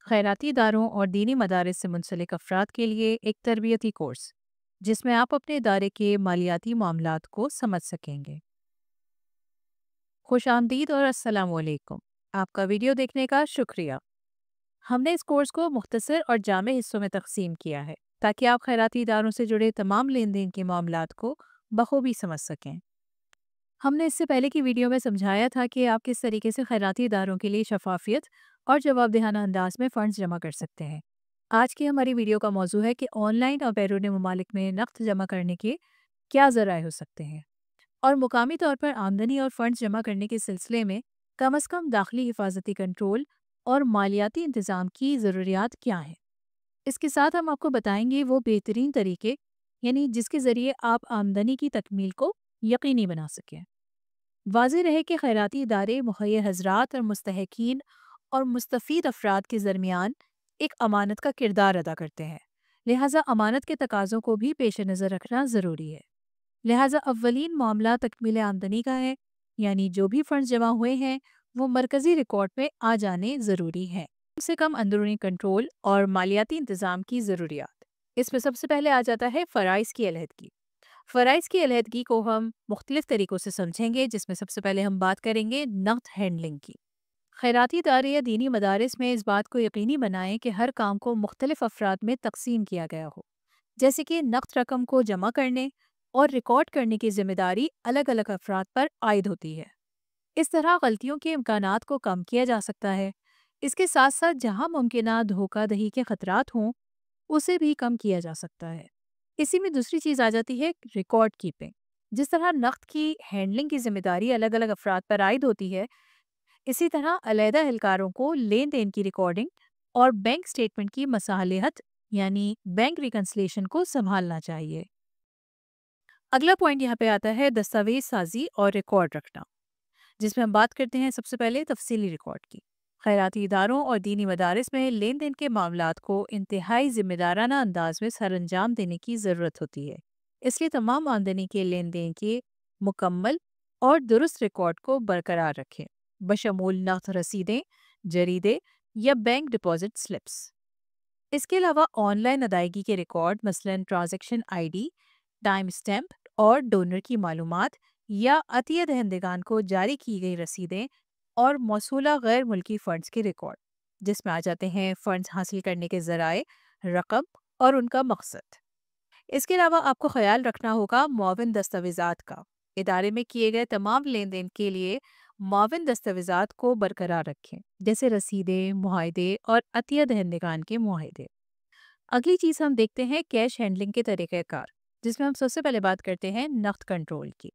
خیراتی اداروں اور دینی مدارس سے منسلک افراد کے لیے ایک تربیتی کورس جس میں آپ اپنے ادارے کے مالیاتی معاملات کو سمجھ سکیں گے۔ خوش آمدید اور السلام علیکم۔ آپ کا ویڈیو دیکھنے کا شکریہ۔ ہم نے اس کورس کو مختصر اور جامع حصوں میں تقسیم کیا ہے تاکہ آپ خیراتی اداروں سے جڑے تمام لین دین کے معاملات کو بخوبی سمجھ سکیں۔ ہم نے اس سے پہلے کی ویڈیو میں سمجھایا تھا کہ آپ کس طریقے سے خیراتی اداروں کے لیے شفافیت اور جواب دہانہ انداز میں فنڈز جمع کر سکتے ہیں۔ آج کی ہماری ویڈیو کا موضوع ہے کہ آن لائن اور بیرون ممالک میں نقد جمع کرنے کے کیا ذرائع ہو سکتے ہیں، اور مقامی طور پر آمدنی اور فنڈز جمع کرنے کے سلسلے میں کم از کم داخلی حفاظتی کنٹرول اور مالیاتی انتظام کی ضروریات کیا ہیں۔ اس کے ساتھ ہم آپ کو بتائیں گے وہ بہترین طریقے، یعنی جس کے ذریعے آپ آمدنی کی تکمیل کو یقینی بنا سکیں۔ واضح رہے کہ خیراتی ادارے مہیا حضرات اور مستحقین اور مستفید افراد کے درمیان ایک امانت کا کردار ادا کرتے ہیں، لہٰذا امانت کے تقاضوں کو بھی پیش نظر رکھنا ضروری ہے۔ لہٰذا اولین معاملہ تکمیل آمدنی کا ہے، یعنی جو بھی فنڈز جمع ہوئے ہیں وہ مرکزی ریکارڈ میں آ جانے ضروری ہیں۔ کم سے کم اندرونی کنٹرول اور مالیاتی انتظام کی ضروریات۔ اس میں سب سے پہلے آ جاتا ہے فرائض کی علیحدگی۔ فرائض کی علیحدگی کو ہم مختلف طریقوں سے سمجھیں گے، جس میں سب سے پہلے ہم بات کریں گے نقد ہینڈلنگ کی۔ خیراتی ادارے یا دینی مدارس میں اس بات کو یقینی بنائیں کہ ہر کام کو مختلف افراد میں تقسیم کیا گیا ہو، جیسے کہ نقد رقم کو جمع کرنے اور ریکارڈ کرنے کی ذمہ داری الگ الگ افراد پر عائد ہوتی ہے۔ اس طرح غلطیوں کے امکانات کو کم کیا جا سکتا ہے۔ اس کے ساتھ ساتھ جہاں ممکنہ دھوکہ دہی کے خطرات ہوں اسے بھی کم کیا جا سکتا ہے۔ اسی میں دوسری چیز آ جاتی ہے ریکارڈ کیپنگ۔ جس طرح نقد کی ہینڈلنگ کی ذمہ داری الگ الگ افراد پر عائد ہوتی ہے، اسی طرح علیحدہ اہلکاروں کو لین دین کی ریکارڈنگ اور بینک سٹیٹمنٹ کی مصالحت یعنی بینک ریکنسلیشن کو سنبھالنا چاہیے۔ اگلا پوائنٹ یہاں پہ آتا ہے دستاویز سازی اور ریکارڈ رکھنا، جس میں ہم بات کرتے ہیں سب سے پہلے تفصیلی ریکارڈ کی۔ خیراتی اداروں اور دینی مدارس میں لین دین کے معاملات کو انتہائی ذمہ دارانہ انداز میں سر انجام دینے کی ضرورت ہوتی ہے، اس لیے تمام آمدنی کے لین دین کے مکمل اور درست ریکارڈ کو برقرار رکھیں، بشمول نقد رسیدیں، جریدے یا بینک ڈپازٹ سلپس۔ اس کے علاوہ آن لائن ادائیگی کے ریکارڈ، مثلاً transaction I D, time stamp اور ڈونر کی معلومات، یا عطیہ دہندگان کو جاری کی گئی رسیدیں اور موصولہ غیر ملکی فنڈز کے ریکارڈ، جس میں آ جاتے ہیں فنڈز حاصل کرنے کے ذرائع، رقم اور ان کا مقصد۔ اس کے علاوہ آپ کو خیال رکھنا ہوگا معاون دستاویزات کا۔ ادارے میں کیے گئے تمام لین دین کے لیے معاون دستاویزات کو برقرار رکھیں، جیسے رسیدیں، معاہدے اور عطیہ دہندگان کے معاہدے۔ اگلی چیز ہم دیکھتے ہیں کیش ہینڈلنگ کے طریقہ کار، جس میں ہم سب سے پہلے بات کرتے ہیں نقد کنٹرول کی۔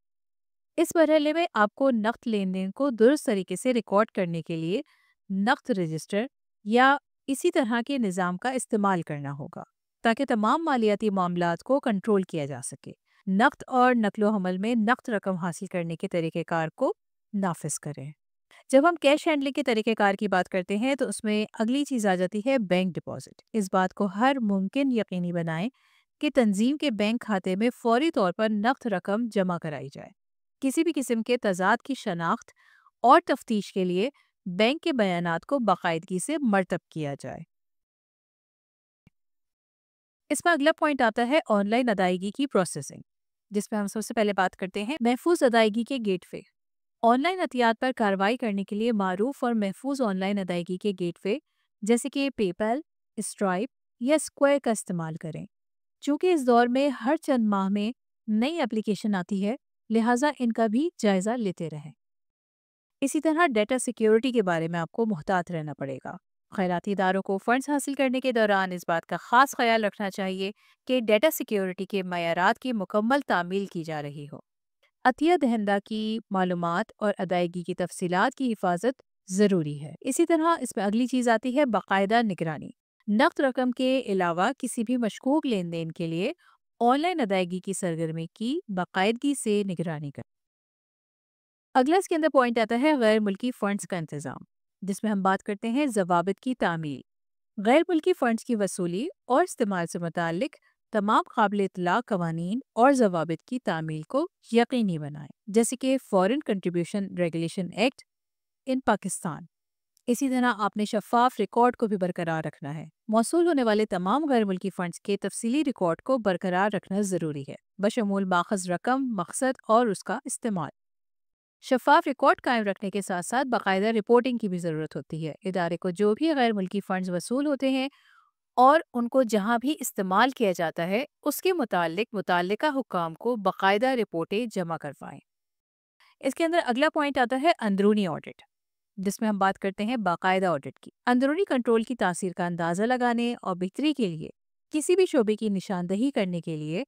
اس مرحلے میں آپ کو نقد لین دین کو درست طریقے سے ریکارڈ کرنے کے لیے نقد رجسٹر یا اسی طرح کے نظام کا استعمال کرنا ہوگا تاکہ تمام مالیاتی معاملات کو کنٹرول کیا جا سکے۔ نقد اور نقل و حمل میں نقد رقم حاصل کرنے کے طریقہ کار کو نافذ کریں۔ جب ہم کیش ہینڈلنگ کے طریقہ کار کی بات کرتے ہیں تو اس میں اگلی چیز آ جاتی ہے بینک ڈپازٹ۔ اس بات کو ہر ممکن یقینی بنائیں کہ تنظیم کے بینک کھاتے میں فوری طور پر نقد رقم جمع کرائی جائے۔ کسی بھی قسم کے تضاد کی شناخت اور تفتیش کے لیے بینک کے بیانات کو باقاعدگی سے مرتب کیا جائے۔ اس میں اگلا پوائنٹ آتا ہے آن لائن ادائیگی کی پروسیسنگ، جس میں ہم سب سے پہلے بات کرتے ہیں محفوظ ادائیگی کے گیٹ وے۔ آن لائن عطیات پر کارروائی کرنے کے لیے معروف اور محفوظ آن لائن ادائیگی کے گیٹ وے جیسے کہ پے پیل، اسٹرائپ یا اسکوائر کا استعمال کریں۔ چونکہ اس دور میں ہر چند ماہ میں نئی اپلیکیشن آتی ہے، لہٰذا ان کا بھی جائزہ لیتے رہیں۔ اسی طرح ڈیٹا سیکیورٹی کے بارے میں آپ کو محتاط رہنا پڑے گا۔ خیراتی اداروں کو فنڈز حاصل کرنے کے دوران اس بات کا خاص خیال رکھنا چاہیے کہ ڈیٹا سیکیورٹی کے معیارات کی مکمل تعمیل کی جا رہی ہو۔ عطیہ دہندہ کی معلومات اور ادائیگی کی تفصیلات کی حفاظت ضروری ہے۔ اسی طرح اس میں اگلی چیز آتی ہے باقاعدہ نگرانی۔ نقد رقم کے علاوہ کسی بھی مشکوک لین دین کے لیے آن لائن ادائیگی کی سرگرمی کی باقاعدگی سے نگرانی کریں۔ اگلا اس کے اندر پوائنٹ آتا ہے غیر ملکی فنڈز کا انتظام، جس میں ہم بات کرتے ہیں ضوابط کی تعمیل۔ غیر ملکی فنڈز کی وصولی اور استعمال سے متعلق تمام قابل اطلاع قوانین اور ضوابط کی تعمیل کو یقینی بنائیں، جیسے کہ foreign contribution regulation act in Pakistan, اسی طرح آپ نے شفاف ریکارڈ کو بھی برقرار رکھنا ہے۔ موصول ہونے والے تمام غیر ملکی فنڈز کے تفصیلی ریکارڈ کو برقرار رکھنا ضروری ہے، بشمول ماخذ رقم، مقصد اور اس کا استعمال۔ شفاف ریکارڈ قائم رکھنے کے ساتھ ساتھ باقاعدہ رپورٹنگ کی بھی ضرورت ہوتی ہے۔ ادارے کو جو بھی غیر ملکی فنڈز وصول ہوتے ہیں اور ان کو جہاں بھی استعمال کیا جاتا ہے، اس کے متعلق متعلقہ حکام کو باقاعدہ رپورٹیں جمع کروائیں۔ اس کے اندر اگلا پوائنٹ آتا ہے اندرونی آڈٹ، جس میں ہم بات کرتے ہیں باقاعدہ آڈٹ کی۔ اندرونی کنٹرول کی تاثیر کا اندازہ لگانے اور بہتری کے لیے کسی بھی شعبے کی نشاندہی کرنے کے لیے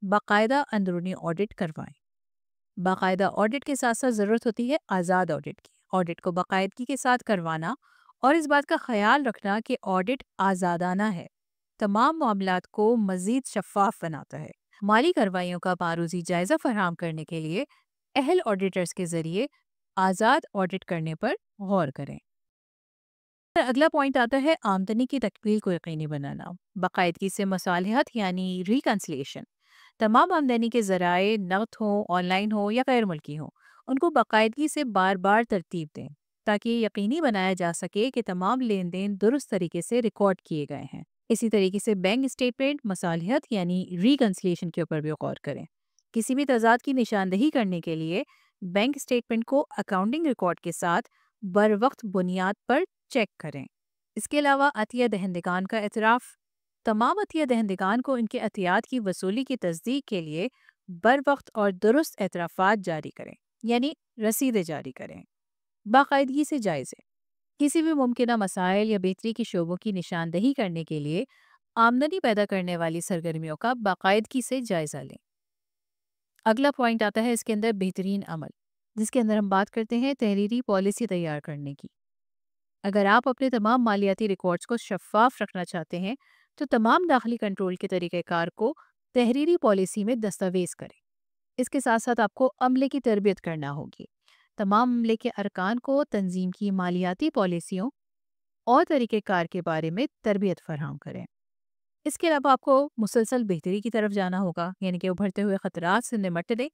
باقاعدہ اندرونی آڈٹ کروائیں۔ باقاعدہ آڈٹ کے ساتھ ساتھ ضرورت ہوتی ہے آزاد آڈٹ کی۔ آڈٹ کو باقاعدگی کے ساتھ کروانا اور اس بات کا خیال رکھنا کہ آڈٹ آزادانہ ہے، تمام معاملات کو مزید شفاف بناتا ہے۔ مالی کارروائیوں کا معروضی جائزہ فراہم کرنے کے لیے اہل آڈیٹرز کے ذریعے آزاد آڈٹ کرنے پر غور کریں۔ اگلا پوائنٹ آتا ہے آمدنی کی تکمیل کو یقینی بنانا۔ باقاعدگی سے مصالحت یعنی ریکنسلیشن۔ تمام آمدنی کے ذرائع نقد ہوں، آن لائن ہوں یا غیر ملکی ہوں، ان کو باقاعدگی سے بار بار ترتیب دیں تاکہ یہ یقینی بنایا جا سکے کہ تمام لین دین درست طریقے سے ریکارڈ کیے گئے ہیں۔ اسی طریقے سے بینک اسٹیٹمنٹ مصالحت یعنی ریکنسلیشن کے اوپر بھی غور کریں۔ کسی بھی تضاد کی نشاندہی کرنے کے لیے بینک اسٹیٹمنٹ کو اکاؤنٹنگ ریکارڈ کے ساتھ بر وقت بنیاد پر چیک کریں۔ اس کے علاوہ عطیہ دہندگان کا اعتراف۔ تمام عطیہ دہندگان کو ان کے عطیات کی وصولی کی تصدیق کے لیے بر وقت اور درست اعترافات جاری کریں، یعنی رسیدیں جاری کریں۔ باقاعدگی سے جائزے۔ کسی بھی ممکنہ مسائل یا بہتری کی شعبوں کی نشاندہی کرنے کے لیے آمدنی پیدا کرنے والی سرگرمیوں کا باقاعدگی سے جائزہ لیں۔ اگلا پوائنٹ آتا ہے اس کے اندر بہترین عمل، جس کے اندر ہم بات کرتے ہیں تحریری پالیسی تیار کرنے کی۔ اگر آپ اپنے تمام مالیاتی ریکارڈز کو شفاف رکھنا چاہتے ہیں تو تمام داخلی کنٹرول کے طریقہ کار کو تحریری پالیسی میں دستاویز کریں۔ اس کے ساتھ ساتھ آپ کو عملے کی تربیت کرنا ہوگی۔ تمام عملے کے ارکان کو تنظیم کی مالیاتی پالیسیوں اور طریقہ کار کے بارے میں تربیت فراہم کریں۔ اس کے علاوہ آپ کو مسلسل بہتری کی طرف جانا ہوگا، یعنی کہ ابھرتے ہوئے خطرات سے نمٹنے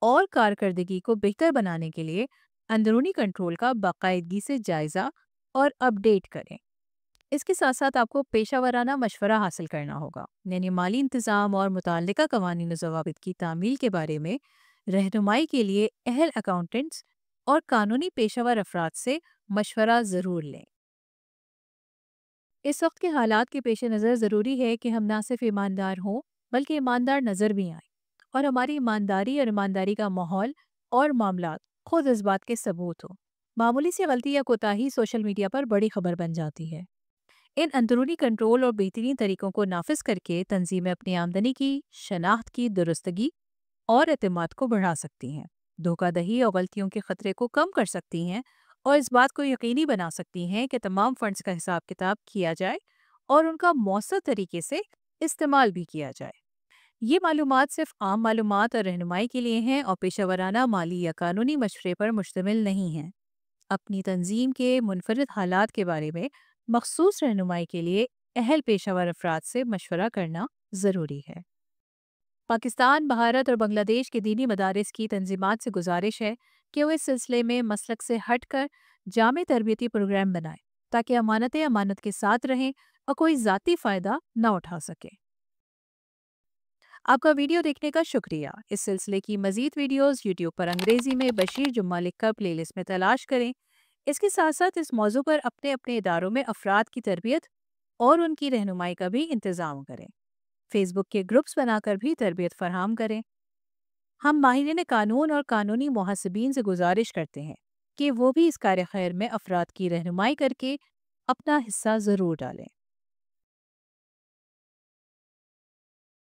اور کارکردگی کو بہتر بنانے کے لیے اندرونی کنٹرول کا باقاعدگی سے جائزہ اور اپ ڈیٹ کریں۔ اس کے ساتھ ساتھ آپ کو پیشہ ورانہ مشورہ حاصل کرنا ہوگا، یعنی مالی انتظام اور متعلقہ قوانین و ضوابط کی تعمیل کے بارے میں رہنمائی کے لیے اہل اکاؤنٹنٹس اور قانونی پیشہ ور افراد سے مشورہ ضرور لیں۔ اس وقت کے حالات کے پیش نظر ضروری ہے کہ ہم نہ صرف ایماندار ہوں بلکہ ایماندار نظر بھی آئیں، اور ہماری ایمانداری اور ایمانداری کا ماحول اور معاملات خود اس بات کے ثبوت ہو۔ معمولی سی غلطی یا کوتاہی سوشل میڈیا پر بڑی خبر بن جاتی ہے۔ ان اندرونی کنٹرول اور بہترین طریقوں کو نافذ کر کے تنظیمیں اپنی آمدنی کی شناخت کی درستگی اور اعتماد کو بڑھا سکتی ہیں، دھوکہ دہی اور غلطیوں کے خطرے کو کم کر سکتی ہیں، اور اس بات کو یقینی بنا سکتی ہیں کہ تمام فنڈز کا حساب کتاب کیا جائے اور ان کا مؤثر طریقے سے استعمال بھی کیا جائے۔ یہ معلومات صرف عام معلومات اور رہنمائی کے لیے ہیں اور پیشہ ورانہ مالی یا قانونی مشورے پر مشتمل نہیں ہیں۔ اپنی تنظیم کے منفرد حالات کے بارے میں مخصوص رہنمائی کے لیے اہل پیشہ ور افراد سے مشورہ کرنا ضروری ہے۔ پاکستان، بھارت اور بنگلہ دیش کے دینی مدارس کی تنظیمات سے گزارش ہے کہ وہ اس سلسلے میں مسلک سے ہٹ کر جامع تربیتی پروگرام بنائیں تاکہ امانتیں امانت کے ساتھ رہیں اور کوئی ذاتی فائدہ نہ اٹھا سکے۔ آپ کا ویڈیو دیکھنے کا شکریہ۔ اس سلسلے کی مزید ویڈیوز یوٹیوب پر انگریزی میں بشیر جمعہ لکھ کر پلے لسٹ میں تلاش کریں۔ اس کے ساتھ ساتھ اس موضوع پر اپنے اداروں میں افراد کی تربیت اور ان کی رہنمائی کا بھی انتظام کریں۔ فیس بک کے گروپس بنا کر بھی تربیت فراہم کریں۔ ہم ماہرین قانون اور قانونی محاسبین سے گزارش کرتے ہیں کہ وہ بھی اس کار خیر میں افراد کی رہنمائی کر کے اپنا حصہ ضرور ڈالیں۔